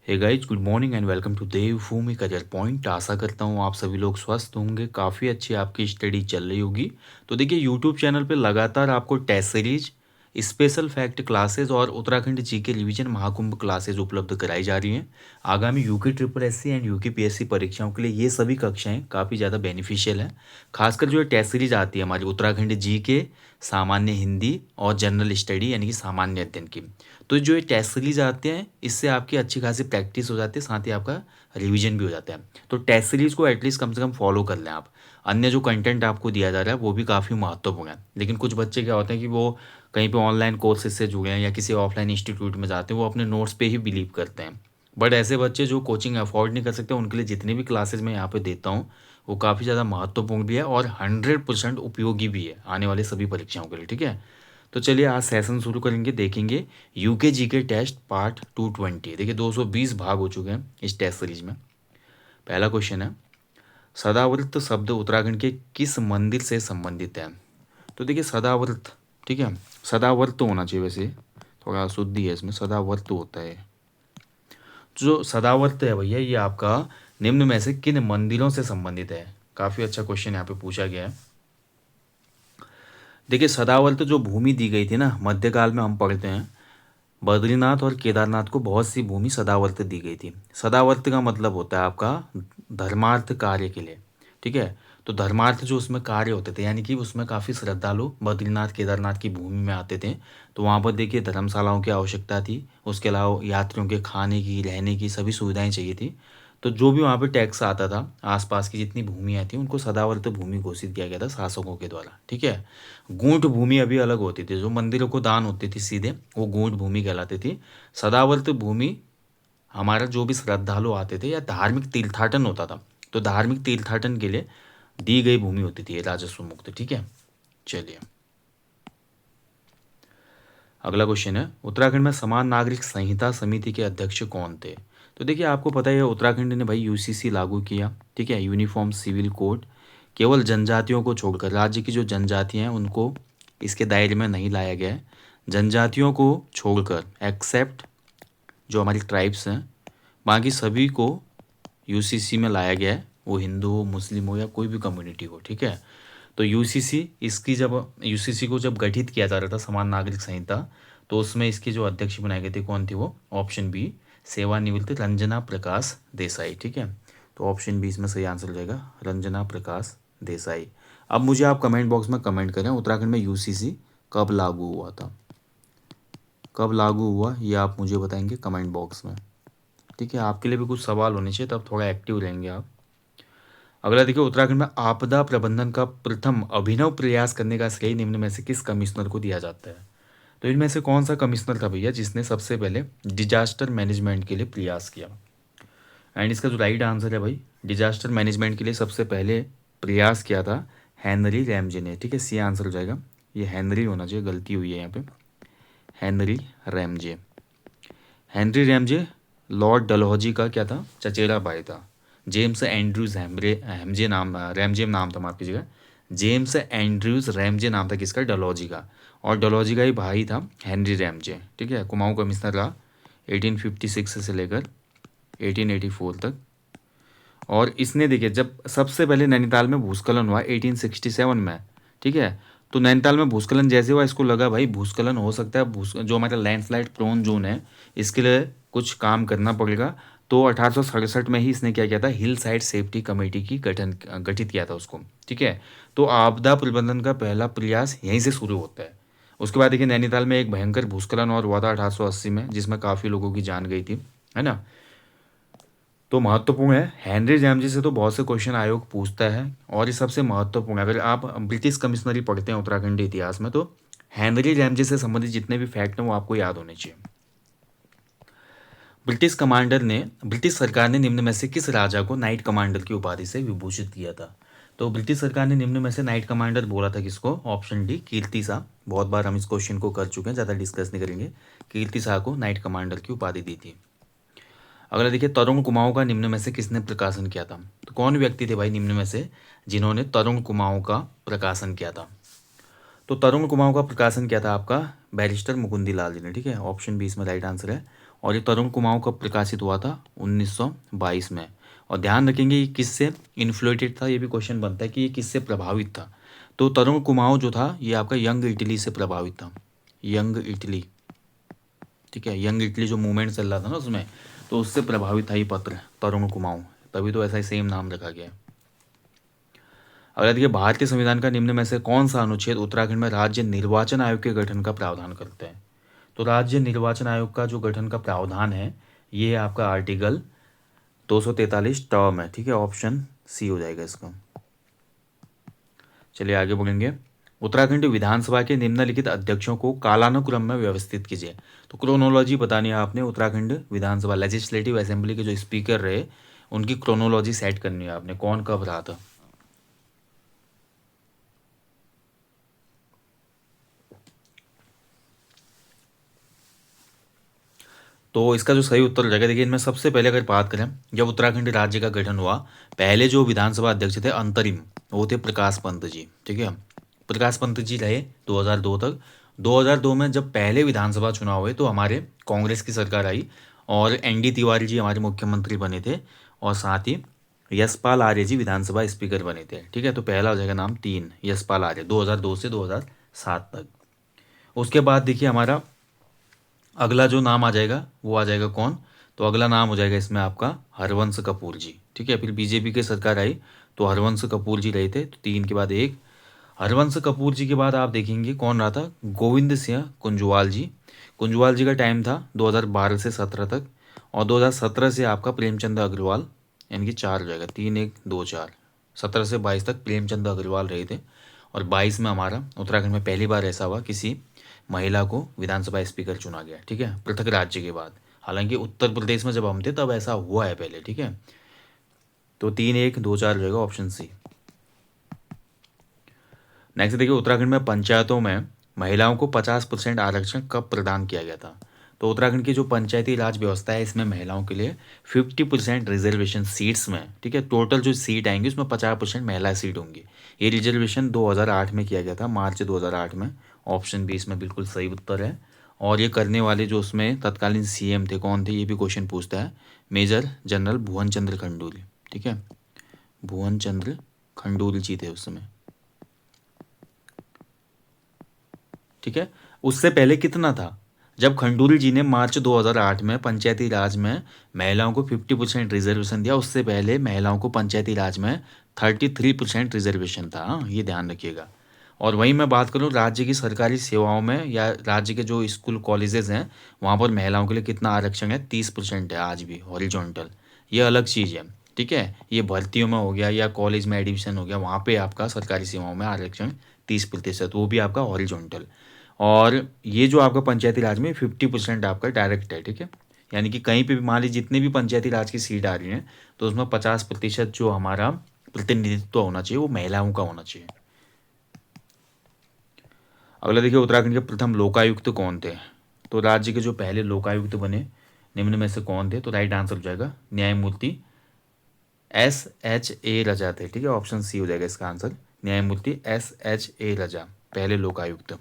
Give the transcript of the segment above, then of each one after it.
Hey guys, good morning and welcome to Devbhoomi career point. आशा करता हूँ आप सभी लोग स्वस्थ होंगे, काफ़ी अच्छी आपकी स्टडी चल रही होगी। तो देखिए, यूट्यूब चैनल पे लगातार आपको test series, special fact classes और Uttarakhand GK revision Mahakumbh classes उपलब्ध कराई जा रही हैं। आगामी UK triple SC and UK PSC परीक्षाओं के लिए ये सभी कक्षाएं काफ़ी ज़्यादा बेनिफिशियल हैं। खासकर जो टेस्ट सीरीज आती है हमारी उत्तराखंड जीके, सामान्य हिंदी और जनरल स्टडी यानी कि सामान्य अध्ययन की, तो जो ये टेस्ट सीरीज आते हैं इससे आपकी अच्छी खासी प्रैक्टिस हो जाती है, साथ ही आपका रिवीजन भी हो जाता है। तो टेस्ट सीरीज को एटलीस्ट कम से कम फॉलो कर लें आप। अन्य जो कंटेंट आपको दिया जा रहा है वो भी काफ़ी महत्वपूर्ण है, लेकिन कुछ बच्चे क्या होते हैं कि वो कहीं पे ऑनलाइन कोर्सेज से जुड़े हैं या किसी ऑफलाइन इंस्टीट्यूट में जाते हैं, वो अपने नोट्स पे ही बिलीव करते हैं। बट ऐसे बच्चे जो कोचिंग अफोर्ड नहीं कर सकते, उनके लिए जितनी भी क्लासेज मैं यहाँ पे देता हूँ वो काफ़ी ज़्यादा महत्वपूर्ण भी है और 100% उपयोगी भी है आने वाले सभी परीक्षाओं के लिए। ठीक है, तो चलिए आज सेशन शुरू करेंगे। देखेंगे यूके जीके टेस्ट पार्ट 220। देखिए 220 भाग हो चुके हैं इस टेस्ट सीरीज में। पहला क्वेश्चन है, सदाव्रत शब्द उत्तराखंड के किस मंदिर से संबंधित है? तो देखिए सदाव्रत, ठीक है, सदावर्त होना चाहिए, वैसे थोड़ा शुद्धि है इसमें, सदावर्त होता है। जो सदावर्त है भैया, ये आपका निम्न में से किन मंदिरों से संबंधित है? काफ़ी अच्छा क्वेश्चन यहाँ पे पूछा गया है। देखिए सदावर्त जो भूमि दी गई थी ना, मध्यकाल में हम पढ़ते हैं बद्रीनाथ और केदारनाथ को बहुत सी भूमि सदावर्त दी गई थी। सदावर्त का मतलब होता है आपका धर्मार्थ कार्य के लिए। ठीक है, तो धर्मार्थ जो उसमें कार्य होते थे, यानी कि उसमें काफ़ी श्रद्धालु बद्रीनाथ केदारनाथ की भूमि में आते थे, तो वहाँ पर देखिए धर्मशालाओं की आवश्यकता थी। उसके अलावा यात्रियों के खाने की, रहने की सभी सुविधाएं चाहिए थी। तो जो भी वहाँ पे टैक्स आता था, आसपास की जितनी भूमियाँ थी उनको सदावर्त भूमि घोषित किया गया था शासकों के द्वारा। ठीक है, गूंठ भूमि अभी अलग होती थी, जो मंदिरों को दान होती थी सीधे, वो गूंठ भूमि कहलाती थी। सदावर्त भूमि हमारा जो भी श्रद्धालु आते थे या धार्मिक तीर्थाटन होता था, तो धार्मिक तीर्थाटन के लिए दी गई भूमि होती थी, ये राजस्व मुक्त। ठीक है, चलिए अगला क्वेश्चन है, उत्तराखंड में समान नागरिक संहिता समिति के अध्यक्ष कौन थे? तो देखिए आपको पता है उत्तराखंड ने भाई यूसीसी लागू किया। ठीक है, यूनिफॉर्म सिविल कोड। केवल जनजातियों को छोड़कर राज्य की जो जनजातियां हैं उनको इसके दायरे में नहीं लाया गया है। जनजातियों को छोड़कर, एक्सेप्ट जो हमारी ट्राइब्स हैं, बाकी सभी को यूसीसी में लाया गया है, वो हिंदू हो, मुस्लिम हो या कोई भी कम्युनिटी हो। ठीक है, तो यूसीसी, इसकी जब यूसीसी को जब गठित किया जा रहा था समान नागरिक संहिता, तो उसमें इसके जो अध्यक्ष बनाए गए थे कौन थे? वो ऑप्शन बी, सेवानिवृत्त रंजना प्रकाश देसाई। ठीक है, तो ऑप्शन बी इसमें सही आंसर हो जाएगा, रंजना प्रकाश देसाई। अब मुझे आप कमेंट बॉक्स में कमेंट करें, उत्तराखंड में यूसीसी कब लागू हुआ था? कब लागू हुआ ये आप मुझे बताएंगे कमेंट बॉक्स में। ठीक है, आपके लिए भी कुछ सवाल होने चाहिए, तब थोड़ा एक्टिव रहेंगे आप। अगला देखिए, उत्तराखंड में आपदा प्रबंधन का प्रथम अभिनव प्रयास करने का श्रेय निम्न में से किस कमिश्नर को दिया जाता है? तो इनमें से कौन सा कमिश्नर था भैया जिसने सबसे पहले डिजास्टर मैनेजमेंट के लिए प्रयास किया? एंड इसका जो राइट आंसर है भाई, डिजास्टर मैनेजमेंट के लिए सबसे पहले प्रयास किया था हेनरी रैमजे ने। ठीक है, सी आंसर हो जाएगा, ये हेनरी होना चाहिए, गलती हुई है यहाँ पे, Henry Ramsay. Henry Ramsay Lord Dalhousie का क्या था? चचेरा भाई था। जेम्स एंड्रूज हेमजे नाम, रैमजे नाम था, माफ कीजिएगा, जेम्स एंड्रूज रैमजे नाम था किसका? डलहौजी का। और डलहौजी का ही भाई था हेनरी रैमजे। ठीक है, कुमाऊं कमिश्नर रहा 1856 से लेकर 1884 तक। और इसने देखिए जब सबसे पहले नैनीताल में भूस्खलन हुआ 1867 में, ठीक है, तो नैनीताल में भूस्खलन जैसे हुआ, इसको लगा भाई भूस्खलन हो सकता है, जो हमारा लैंडस्लाइड प्रोन जोन है, इसके लिए कुछ काम करना पड़ेगा। तो 1867 में ही इसने क्या किया था, हिल साइड सेफ्टी कमेटी की गठित किया था उसको। ठीक है, तो आपदा प्रबंधन का पहला प्रयास यहीं से शुरू होता है। उसके बाद देखिए नैनीताल में एक भयंकर भूस्खलन और हुआ था 1880 में, जिसमें काफ़ी लोगों की जान गई थी, है ना। तो महत्वपूर्ण है, हेनरी रैमजे से तो बहुत से क्वेश्चन आयोग पूछता है, और ये सबसे महत्वपूर्ण है। अगर आप ब्रिटिश कमिश्नरी पढ़ते हैं उत्तराखंड इतिहास में, तो हेनरी रैमजे से संबंधित जितने भी फैक्ट हैं वो आपको याद होने चाहिए। ब्रिटिश सरकार ने निम्न में से किस राजा को नाइट कमांडर की उपाधि से विभूषित किया था? तो ब्रिटिश सरकार ने निम्न में से नाइट कमांडर बोला था किसको? ऑप्शन डी, कीर्ति शाह। बहुत बार हम इस क्वेश्चन को कर चुके हैं, ज़्यादा डिस्कस नहीं करेंगे। कीर्ति शाह को नाइट कमांडर की उपाधि दी थी। अगला देखिए, तरुण कुमाऊं का निम्न में से किसने प्रकाशन किया था? तो कौन व्यक्ति थे भाई निम्न में से जिन्होंने तरुण कुमाऊं का प्रकाशन किया था? तो तरुण कुमाऊं का प्रकाशन किया था आपका बैरिस्टर मुकुंदी लाल जी ने। ठीक है, ऑप्शन बी इसमें राइट आंसर है। और ये तरुण कुमाऊँ कब प्रकाशित हुआ था? 1922 में। और ध्यान रखेंगे ये किससे इन्फ्लुएटेड था, ये भी क्वेश्चन बनता है कि ये किससे प्रभावित था। तो तरुण कुमाऊँ जो था ये आपका यंग इटली से प्रभावित था, यंग इटली, ठीक है। यंग इटली जो मूवमेंट चल रहा था ना उसमें, तो उससे प्रभावित था ये पत्र तरुण कुमाऊँ, तभी तो ऐसा ही सेम नाम रखा गया है। अगला देखिए, भारतीय संविधान का निम्न में से कौन सा अनुच्छेद उत्तराखंड में राज्य निर्वाचन आयोग के गठन का प्रावधान करते हैं? तो राज्य निर्वाचन आयोग का जो गठन का प्रावधान है ये है आपका आर्टिकल 243 टर्म है, ठीक है। ऑप्शन सी हो जाएगा इसका। चलिए आगे बढ़ेंगे। उत्तराखंड विधानसभा के निम्नलिखित अध्यक्षों को कालानुक्रम में व्यवस्थित कीजिए। तो क्रोनोलॉजी बतानी है आपने, उत्तराखंड विधानसभा लेजिस्लेटिव असेंबली के जो स्पीकर रहे उनकी क्रोनोलॉजी सेट करनी है आपने, कौन कब रहा था। तो इसका जो सही उत्तर हो जाएगा, देखिए इनमें सबसे पहले अगर बात करें, जब उत्तराखंड राज्य का गठन हुआ पहले जो विधानसभा अध्यक्ष थे अंतरिम, वो थे प्रकाश पंत जी, ठीक है। प्रकाश पंत जी रहे 2002 तक। 2002 में जब पहले विधानसभा चुनाव हुए तो हमारे कांग्रेस की सरकार आई और एनडी तिवारी जी हमारे मुख्यमंत्री बने थे और साथ ही यशपाल आर्य जी विधानसभा स्पीकर बने थे, ठीक है। तो पहला हो जाएगा नाम 3, यशपाल आर्य, 2002 से 2007 तक। उसके बाद देखिए हमारा अगला जो नाम आ जाएगा वो आ जाएगा कौन, तो अगला नाम हो जाएगा इसमें आपका हरवंश कपूर जी, ठीक है। फिर बीजेपी की सरकार आई तो हरवंश कपूर जी रहे थे, तो 3 के बाद 1। हरवंश कपूर जी के बाद आप देखेंगे कौन रहा था, गोविंद सिंह कुंजवाल जी। कुंजवाल जी का टाइम था 2012 से 17 तक। और 2017 से आपका प्रेमचंद अग्रवाल, यानी कि 4 हो जाएगा, 3 1 2 4। 17 से 22 तक प्रेमचंद अग्रवाल रहे थे। और 22 में हमारा उत्तराखंड में पहली बार ऐसा हुआ किसी महिला को विधानसभा स्पीकर चुना गया, ठीक है, पृथक राज्य के बाद। हालांकि उत्तर प्रदेश में जब हम थे तब ऐसा हुआ है पहले, ठीक है। तो 3 1 2 4 रहेगा ऑप्शन सी। नेक्स्ट देखिए, उत्तराखंड में पंचायतों में महिलाओं को 50% आरक्षण कब प्रदान किया गया था? तो उत्तराखंड की जो पंचायती राज व्यवस्था है इसमें महिलाओं के लिए 50% रिजर्वेशन सीट्स में, ठीक है। टोटल जो सीट आएंगी उसमें 50% महिला सीट होंगी। ये रिजर्वेशन 2008 में किया गया था, मार्च 2008 में। ऑप्शन बी इसमें बिल्कुल सही उत्तर है। और ये करने वाले जो उसमें तत्कालीन सीएम थे कौन थे, ये भी क्वेश्चन पूछता है। मेजर जनरल भुवन चंद्र खंडूरी, ठीक है। भुवन चंद्र खंडूरी जी थे उस समय, ठीक है। उससे पहले कितना था, जब खंडूरी जी ने मार्च 2008 में पंचायती राज में महिलाओं को 50% रिजर्वेशन दिया, उससे पहले महिलाओं को पंचायती राज में 33% रिजर्वेशन था। हाँ, ये ध्यान रखिएगा। और वहीं मैं बात करूँ राज्य की सरकारी सेवाओं में या राज्य के जो स्कूल कॉलेजेस हैं वहाँ पर महिलाओं के लिए कितना आरक्षण है, 30% है आज भी हॉरिजॉन्टल। ये अलग चीज़ है, ठीक है। ये भर्तियों में हो गया या कॉलेज में एडमिशन हो गया, वहाँ पे आपका सरकारी सेवाओं में आरक्षण 30%, वो भी आपका हॉरिजॉन्टल। और ये जो आपका पंचायती राज में 50% आपका डायरेक्ट है, ठीक है। यानी कि कहीं पे भी मान लीजिए जितने भी पंचायती राज की सीट आ रही हैं तो उसमें 50% जो हमारा प्रतिनिधित्व होना चाहिए वो महिलाओं का होना चाहिए। अगला देखिए, उत्तराखंड के प्रथम लोकायुक्त कौन थे? तो राज्य के जो पहले लोकायुक्त बने निम्न में से कौन थे? तो राइट आंसर हो जाएगा न्यायमूर्ति SH A रजा थे, ठीक है। ऑप्शन सी हो जाएगा इसका आंसर, न्यायमूर्ति SH A रजा पहले लोकायुक्त।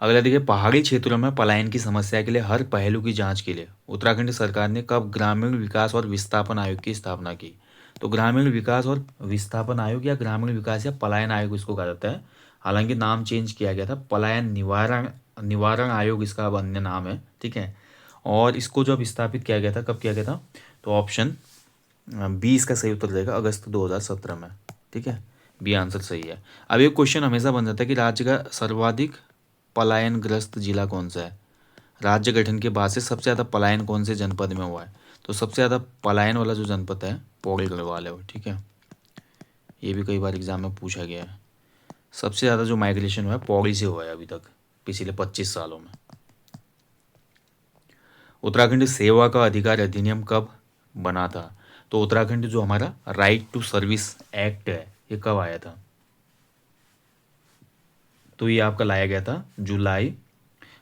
अगला देखिए, पहाड़ी क्षेत्रों में पलायन की समस्या के लिए हर पहलू की जांच के लिए उत्तराखंड सरकार ने कब ग्रामीण विकास और विस्थापन आयोग की स्थापना की? तो ग्रामीण विकास और विस्थापन आयोग या ग्रामीण विकास या पलायन आयोग इसको कहा जाता है। हालांकि नाम चेंज किया गया था, पलायन निवारण निवारण आयोग इसका अब अन्य नाम है, ठीक है। और इसको जब स्थापित किया गया था, कब किया गया था? तो ऑप्शन बी इसका सही उत्तर रहेगा, अगस्त 2017 में, ठीक है। बी आंसर सही है। अब एक क्वेश्चन हमेशा बन जाता है कि राज्य का सर्वाधिक पलायनग्रस्त जिला कौन सा है? राज्य गठन के बाद से सबसे ज़्यादा पलायन कौन से जनपद में हुआ है? तो सबसे ज़्यादा पलायन वाला जो जनपद है पौड़ी गढ़वाल है वो, ठीक है। ये भी कई बार एग्जाम में पूछा गया है। सबसे ज़्यादा जो माइग्रेशन हुआ है पौड़ी से हुआ है अभी तक पिछले 25 सालों में। उत्तराखंड सेवा का अधिकार अधिनियम कब बना था? तो उत्तराखंड जो हमारा राइट टू सर्विस एक्ट है ये कब आया था? तो ये आपका लाया गया था जुलाई,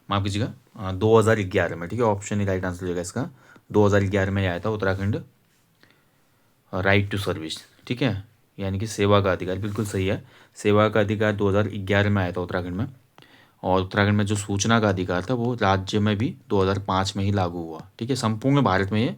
माफ कीजिएगा, 2011 में, ठीक है। ऑप्शन ही राइट आंसर हो जाएगा इसका, 2011 में आया था उत्तराखंड राइट टू सर्विस, ठीक है। यानी कि सेवा का अधिकार, बिल्कुल सही है। सेवा का अधिकार 2011 में आया था उत्तराखंड में। और उत्तराखंड में जो सूचना का अधिकार था वो राज्य में भी 2005 में ही लागू हुआ। ठीक है, संपूर्ण भारत में ये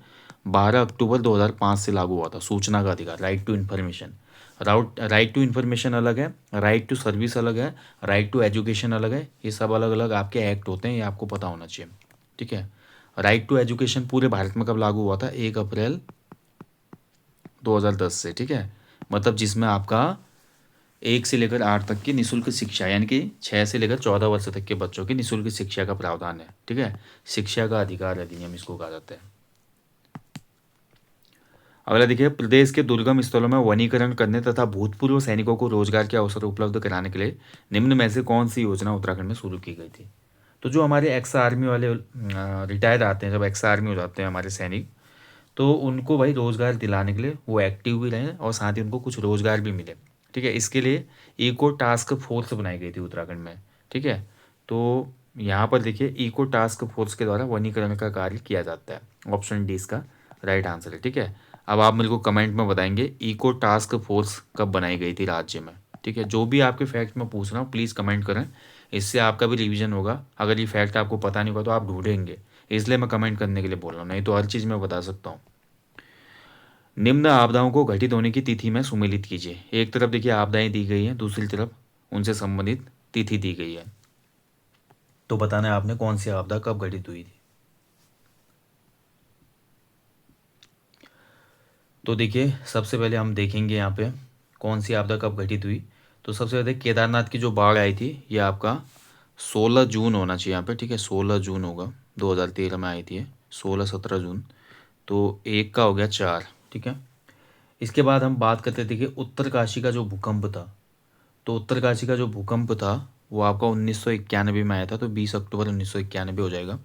12 अक्टूबर 2005 से लागू हुआ था सूचना का अधिकार, right to information. Right to information अलग है, राइट टू सर्विस अलग है, राइट टू एजुकेशन अलग है। ये सब अलग अलग आपके एक्ट होते हैं, ये आपको पता होना चाहिए। ठीक है, राइट टू एजुकेशन पूरे भारत में कब लागू हुआ था? 1 अप्रैल 2010 से। ठीक है, मतलब जिसमें आपका 1 से लेकर 8 तक की निःशुल्क शिक्षा, यानी कि 6 से लेकर 14 वर्ष तक के बच्चों की निःशुल्क शिक्षा का प्रावधान है। ठीक है, शिक्षा का अधिकार अधिनियम इसको कहा जाता है। अगला देखिए, प्रदेश के दुर्गम स्थलों में वनीकरण करने तथा भूतपूर्व सैनिकों को रोजगार के अवसर उपलब्ध कराने के लिए निम्न में से कौन सी योजना उत्तराखंड में शुरू की गई थी? तो जो हमारे एक्स आर्मी वाले रिटायर आते हैं, जब एक्स आर्मी हो जाते हैं हमारे सैनिक, तो उनको भाई रोज़गार दिलाने के लिए वो एक्टिव भी रहें और साथ ही उनको कुछ रोज़गार भी मिले। ठीक है, इसके लिए इको टास्क फोर्स बनाई गई थी उत्तराखंड में। ठीक है, तो यहाँ पर देखिए इको टास्क फोर्स के द्वारा वनीकरण का कार्य किया जाता है। ऑप्शन डी इसका राइट आंसर है। ठीक है, अब आप मेरे को कमेंट में बताएंगे इको टास्क फोर्स कब बनाई गई थी राज्य में। ठीक है, जो भी आपके फैक्ट मैं पूछ रहा हूँ प्लीज़ कमेंट करें, इससे आपका भी रिवीजन होगा। अगर ये फैक्ट आपको पता नहीं होगा तो आप ढूंढेंगे, इसलिए मैं कमेंट करने के लिए बोल रहा हूँ, नहीं तो हर चीज़ मैं बता सकता हूँ। निम्न आपदाओं को घटित होने की तिथि में सुमेलित कीजिए। एक तरफ देखिए आपदाएं दी गई हैं, दूसरी तरफ उनसे संबंधित तिथि दी गई है, तो बताना है आपने कौन सी आपदा कब घटित हुई थी। तो देखिए सबसे पहले हम देखेंगे यहाँ पे कौन सी आपदा कब घटित हुई। तो सबसे पहले केदारनाथ की जो बाढ़ आई थी ये आपका 16 जून होना चाहिए यहाँ पे। ठीक है, 16 जून होगा, 2013 में आई थी ये, 16-17 जून। तो एक का हो गया 4। ठीक है, इसके बाद हम बात करते थे कि उत्तरकाशी का जो भूकंप था, तो उत्तरकाशी का जो भूकंप था वो आपका 1991 में आया था, तो 20 अक्टूबर 1991 हो जाएगा।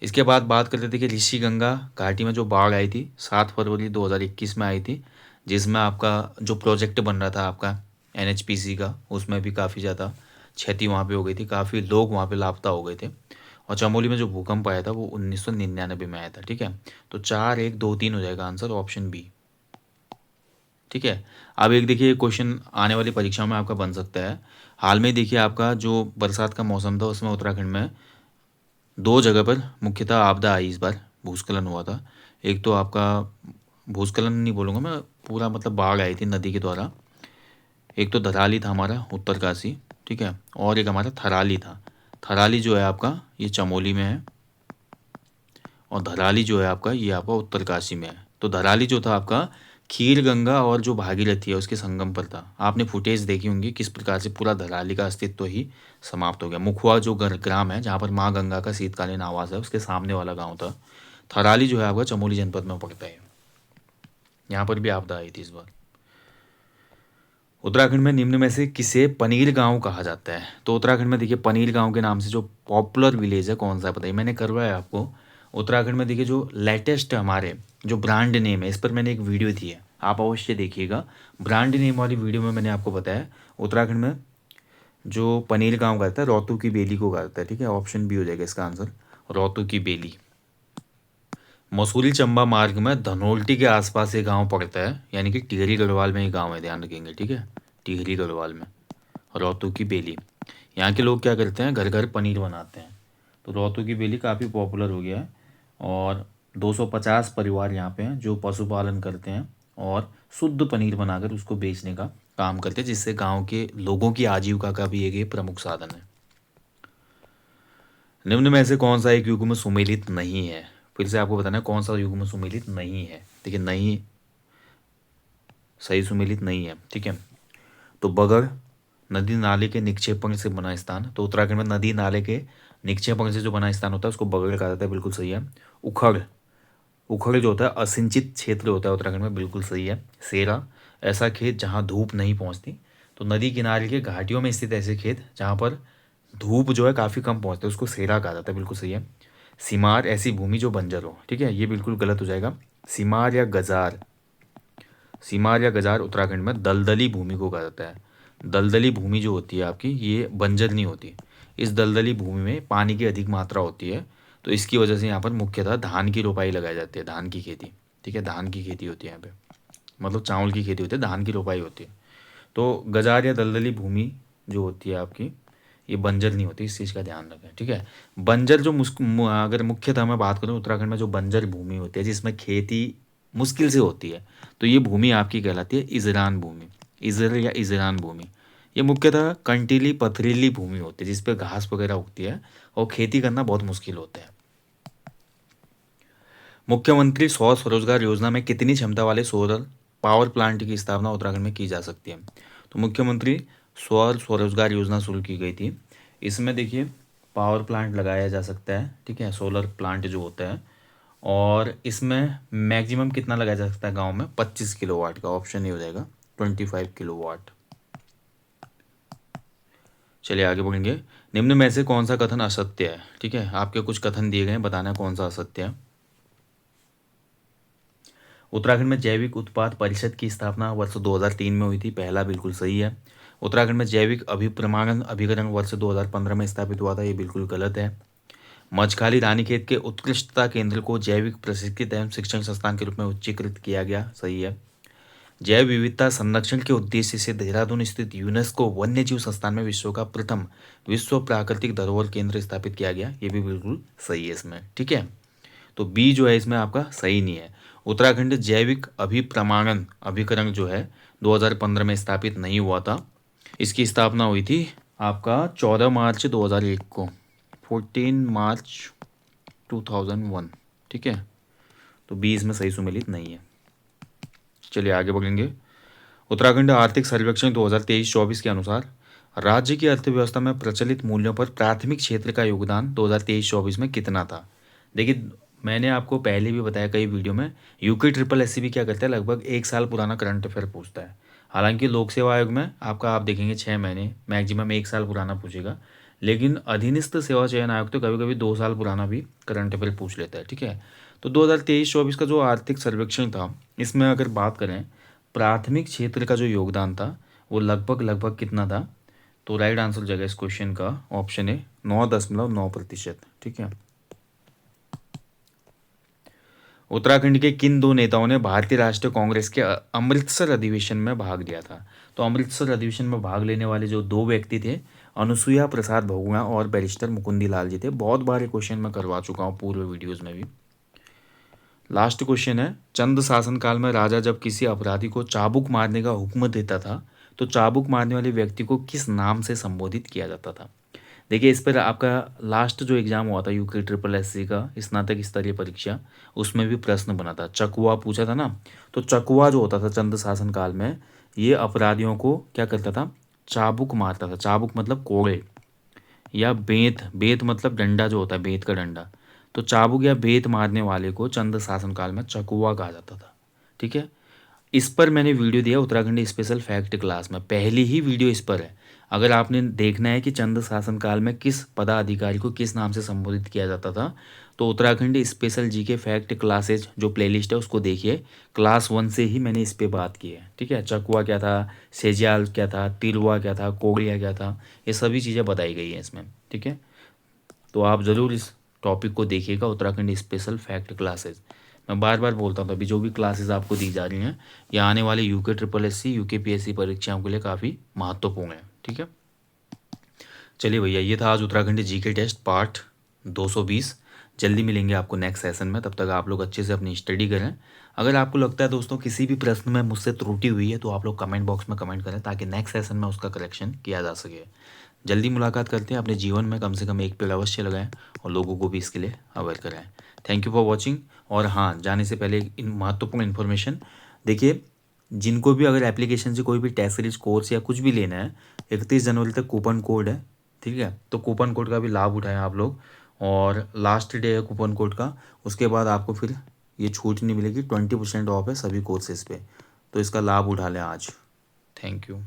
इसके बाद बात करते थे कि ऋषि गंगा घाटी में जो बाढ़ आई थी 7 फरवरी 2021 में आई थी, जिसमें आपका जो प्रोजेक्ट बन रहा था आपका NHPC का, उसमें भी काफ़ी ज़्यादा क्षति वहाँ पे हो गई थी, काफ़ी लोग वहाँ पे लापता हो गए थे। और चमोली में जो भूकंप आया था वो 1999 में आया था। ठीक है, तो 4-1-2-3 हो जाएगा आंसर, ऑप्शन बी। ठीक है, अब एक देखिए क्वेश्चन आने वाली परीक्षा में आपका बन सकता है। हाल में देखिए आपका जो बरसात का मौसम था उसमें उत्तराखंड में 2 जगह पर मुख्यतः आपदा आई, इस बार भूस्खलन हुआ था। एक तो आपका भूस्खलन नहीं बोलूँगा मैं, पूरा मतलब बाढ़ आई थी नदी के द्वारा। एक तो धराली था हमारा उत्तरकाशी, ठीक है, और एक हमारा थराली था। थराली जो है आपका ये चमोली में है, और धराली जो है आपका ये आपका उत्तरकाशी में है। तो धराली जो था आपका खीर गंगा और जो भागीरथी है उसके संगम पर था। आपने फुटेज देखी होंगी किस प्रकार से पूरा धराली का अस्तित्व ही समाप्त हो गया। मुखुआ जो ग्राम है जहाँ पर माँ गंगा का शीतकालीन आवास है उसके सामने वाला गाँव था। थराली जो है आपका चमोली जनपद में पड़ता है। यहाँ पर भी आपदा आई थी इस बार। उत्तराखंड में निम्न में से किसे पनीर गांव कहा जाता है? तो उत्तराखंड में देखिए पनीर गांव के नाम से जो पॉपुलर विलेज है कौन सा है बताइए। मैंने करवाया आपको। उत्तराखंड में देखिए जो लेटेस्ट हमारे जो ब्रांड नेम है, इस पर मैंने एक वीडियो दी है, आप अवश्य देखिएगा। ब्रांड नेम वाली वीडियो में मैंने आपको बताया उत्तराखंड में जो पनीर गाँव का है रोहतू की बेली को कहता है। ठीक है, ऑप्शन बी हो जाएगा इसका आंसर, रोहतू की बेली। मसूरी चंबा मार्ग में धनोल्टी के आसपास ये गांव पड़ता है, यानी कि टिहरी गढ़वाल में ये गांव है, ध्यान रखेंगे। ठीक है, टिहरी गढ़वाल में रोहतू की बेली। यहाँ के लोग क्या करते हैं, घर घर पनीर बनाते हैं। तो रोहतू की बेली काफ़ी पॉपुलर हो गया है, और 250 परिवार यहाँ पे हैं जो पशुपालन करते हैं और शुद्ध पनीर बनाकर उसको बेचने का काम करते हैं, जिससे गांव के लोगों की आजीविका का भी एक ये प्रमुख साधन है। निम्न में से कौन सा एक युग में सुमेलित नहीं है? फिर से आपको बताना है कौन सा युग में सुमेलित नहीं है। देखिए नहीं, सही सुमेलित नहीं है। ठीक है, तो बगड़ नदी नाले के निक्षेपण से बना स्थान। तो उत्तराखंड में नदी नाले के निक्षेपण से जो बना स्थान होता है उसको बगड़ कहा जाता है, बिल्कुल सही है। उखड़, उखड़ जो होता है असिंचित क्षेत्र होता है उत्तराखंड में, बिल्कुल सही है। सेरा, ऐसा खेत जहाँ धूप नहीं पहुँचती। तो नदी किनारे के घाटियों में स्थित ऐसे खेत जहाँ पर धूप जो है काफ़ी कम पहुँचती है उसको सेरा कहा जाता है, बिल्कुल सही है। सीमार, ऐसी भूमि जो बंजर हो। ठीक है, ये बिल्कुल गलत हो जाएगा। सीमार या गजार, सीमार या गजार उत्तराखंड में दलदली भूमि को कहा जाता है। दलदली भूमि जो होती है आपकी ये बंजर नहीं होती। इस दलदली भूमि में पानी की अधिक मात्रा होती है, तो इसकी वजह से यहाँ पर मुख्यतः धान की रोपाई लगाई जाती है, धान की खेती। ठीक है, धान की खेती होती है यहाँ पे, मतलब चावल की खेती होती है, धान की रोपाई होती है। तो गजार या दलदली भूमि जो होती है आपकी ये बंजर नहीं होती, इस चीज़ का ध्यान रखें, ठीक है। बंजर जो अगर मुख्यतः मैं बात करूँ उत्तराखंड में जो बंजर भूमि होती है जिसमें खेती मुश्किल से होती है, तो ये भूमि आपकी कहलाती है इजरान भूमि, इजर या इजरान भूमि। ये मुख्यतः कंटीली पथरीली भूमि होती है जिस पे घास वगैरह उगती है और खेती करना बहुत मुश्किल होता है। मुख्यमंत्री सौर स्वरोजगार योजना में कितनी क्षमता वाले सोलर पावर प्लांट की स्थापना उत्तराखंड में की जा सकती है? तो मुख्यमंत्री सौर स्वरोजगार योजना शुरू की गई थी। इसमें देखिए पावर प्लांट लगाया जा सकता है, ठीक है, सोलर प्लांट जो होता है। और इसमें मैक्सिमम कितना लगाया जा सकता है गांव में? 25 किलोवाट का ऑप्शन ये हो जाएगा, 25 किलोवाट। चलिए आगे बढ़ेंगे। निम्न में से कौन सा कथन असत्य है? ठीक है, आपके कुछ कथन दिए गए हैं, बताना है कौन सा असत्य है। उत्तराखंड में जैविक उत्पाद परिषद की स्थापना वर्ष 2003 में हुई थी, पहला बिल्कुल सही है। उत्तराखंड में जैविक अभिप्रमाणन अभिकरण वर्ष 2015 में स्थापित हुआ था, ये बिल्कुल गलत है। मछखाली रानीखेत के उत्कृष्टता केंद्र को जैविक प्रशिक्षित एवं शिक्षण संस्थान के रूप में उच्चीकृत किया गया, सही है। जैव विविधता संरक्षण के उद्देश्य से देहरादून स्थित यूनेस्को वन्यजीव संस्थान में विश्व का प्रथम विश्व प्राकृतिक धरोहर केंद्र स्थापित किया गया, ये भी बिल्कुल सही है इसमें, ठीक है। तो बी जो है इसमें आपका सही नहीं है। उत्तराखंड जैविक अभिप्रमाणन अभिकरण जो है 2015 में स्थापित नहीं हुआ था। इसकी स्थापना हुई थी आपका 14 मार्च 2001 को, 14 मार्च 2001, ठीक है। तो बी इसमें सही सुमेलित नहीं है। चलिए आगे बढ़ेंगे। उत्तराखंड आर्थिक सर्वेक्षण 2023-24 के अनुसार राज्य की अर्थव्यवस्था में प्रचलित मूल्यों पर प्राथमिक क्षेत्र का योगदान 2023-24 में कितना था? देखिए मैंने आपको पहले भी बताया कई वीडियो में, यूके ट्रिपल एस भी क्या करता है, लगभग 1 साल पुराना करंट अफेयर पूछता है। हालांकि लोक सेवा आयोग में आपका आप देखेंगे 6 महीने, मैक्सिमम 1 साल पुराना पूछेगा, लेकिन अधीनस्थ सेवा चयन आयोग तो कभी कभी 2 साल पुराना भी करंट अफेयर पूछ लेता है, ठीक है। तो 2023-24 का जो आर्थिक सर्वेक्षण था, इसमें अगर बात करें प्राथमिक क्षेत्र का जो योगदान था वो लगभग लगभग कितना था? तो राइट आंसर हो जाएगा इस क्वेश्चन का ऑप्शन है 9.9%, ठीक है। उत्तराखंड के किन दो नेताओं ने भारतीय राष्ट्रीय कांग्रेस के अमृतसर अधिवेशन में भाग लिया था? तो अमृतसर अधिवेशन में भाग लेने वाले जो दो व्यक्ति थे, अनुसुईया प्रसाद बहुगुणा और बैरिस्टर मुकुंदी लाल जी थे। बहुत बार ये क्वेश्चन मैं करवा चुका हूँ पूर्व वीडियोज़ में भी। लास्ट क्वेश्चन है, चंद शासनकाल में राजा जब किसी अपराधी को चाबुक मारने का हुक्म देता था तो चाबुक मारने वाले व्यक्ति को किस नाम से संबोधित किया जाता था? देखिए इस पर आपका लास्ट जो एग्जाम हुआ था यूके ट्रिपल एस सी का स्नातक स्तरीय परीक्षा, उसमें भी प्रश्न बना था, चकुआ पूछा था ना। तो चकुआ जो होता था चंद शासन काल में, ये अपराधियों को क्या करता था? चाबुक मारता था। चाबुक मतलब कोड़े, या बेंत, बेंत मतलब डंडा जो होता है, बेंत का डंडा। तो चाबुक या बेंत मारने वाले को चंद शासनकाल में चकुआ कहा जाता था, ठीक है। इस पर मैंने वीडियो दिया उत्तराखंड स्पेशल फैक्ट क्लास में, पहली ही वीडियो इस पर है। अगर आपने देखना है कि चंद शासनकाल में किस पदाधिकारी को किस नाम से संबोधित किया जाता था, तो उत्तराखंड स्पेशल जी के फैक्ट क्लासेज जो प्लेलिस्ट है उसको देखिए। क्लास 1 से ही मैंने इस पे बात की है, ठीक है। चकुआ क्या था, सेजियाल क्या था, तिलवा क्या था, कोगलिया क्या था, ये सभी चीज़ें बताई गई हैं इसमें, ठीक है। तो आप ज़रूर इस टॉपिक को देखिएगा, उत्तराखंड स्पेशल फैक्ट क्लासेज। मैं बार बार बोलता हूँ, अभी जो भी क्लासेस आपको दी जा रही हैं ये आने वाले UK triple S C UK PSC परीक्षाओं के लिए काफ़ी महत्वपूर्ण है, ठीक है। चलिए भैया, ये था आज उत्तराखंड जीके टेस्ट पार्ट 220। जल्दी मिलेंगे आपको नेक्स्ट सेशन में, तब तक आप लोग अच्छे से अपनी स्टडी करें। अगर आपको लगता है दोस्तों किसी भी प्रश्न में मुझसे त्रुटि हुई है तो आप लोग कमेंट बॉक्स में कमेंट करें ताकि नेक्स्ट सेशन में उसका करेक्शन किया जा सके। जल्दी मुलाकात करते हैं, अपने जीवन में कम से कम एक पेड़ अवश्य लगाएं और लोगों को भी इसके लिए अवेयर कराएं। Thank you for watching. और हाँ, जाने से पहले इन महत्वपूर्ण इन्फॉर्मेशन देखिए, जिनको भी अगर एप्लीकेशन से कोई भी टेस्ट सीरीज कोर्स या कुछ भी लेना है, 31 जनवरी तक कूपन कोड है, ठीक है। तो कूपन कोड का भी लाभ उठाएं आप लोग, और लास्ट डे है कूपन कोड का, उसके बाद आपको फिर ये छूट नहीं मिलेगी, 20% ऑफ है सभी कोर्सेज पे, तो इसका लाभ उठा लें आज। Thank you.